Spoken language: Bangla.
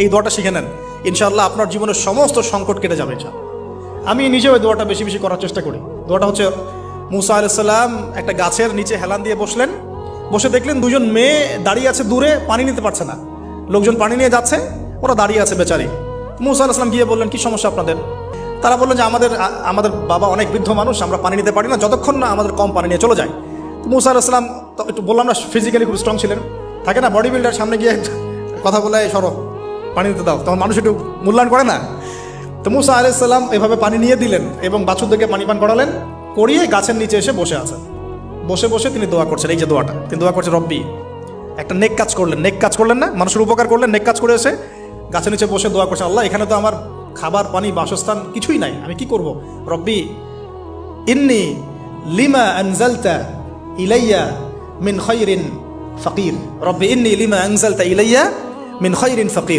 এই দোয়াটা শিখে নেন, ইনশাআল্লাহ আপনার জীবনের সমস্ত সংকট কেটে যাবে। আমি নিজেও এই দোয়াটা বেশি বেশি করার চেষ্টা করি। দোয়াটা হচ্ছে, মুসা আলাইহিস সালাম একটা গাছের নিচে হেলান দিয়ে বসলেন, বসে দেখলেন দুজন মেয়ে দাঁড়িয়ে আছে দূরে, পানি নিতে পারছে না। লোকজন পানি নিয়ে যাচ্ছে, ওরা দাঁড়িয়ে আছে বেচারি। মুসা আলাইহিস সালাম গিয়ে বললেন, কি সমস্যা আপনাদের? তারা বললেন যে আমাদের বাবা অনেক বৃদ্ধ মানুষ, আমরা পানি নিতে পারি না যতক্ষণ না আমাদের কম পানি নিয়ে চলে যায়। মুসা আলাইহিস সালাম একটু বললাম না, ফিজিক্যালি খুব স্ট্রং ছিলেন, থাকে না বডি বিল্ডার, সামনে গিয়ে কথা বলে সরো পানি দিতে দাও, তখন মানুষ একটু মূল্যায়ন করে না। তো মুসা আলাইহিস সালাম এভাবে পানি নিয়ে দিলেন এবং বাছুরদেরকে পানি পান করালেন, করিয়ে গাছের নিচে এসে বসে আছেন। বসে বসে তিনি দোয়া করছেন, এই যে দোয়াটা তিনি দোয়া করছেন, রব্বি, একটা নেক কাজ করলেন, নেক কাজ করলেন না, মানুষের উপকার করলেন, নেক কাজ করে এসে গাছের নিচে বসে দোয়া করছেন, আল্লাহ এখানে তো আমার খাবার পানি বাসস্থান কিছুই নাই, আমি কি করব? রব্বি ইন্নি লিমা আনজালতা ইলাইয়া মিন খায়রিন ফাকির, রব্বি ইন্নি লিমা আনজালতা ইলাইয়া মিন খায়রিন ফাকির।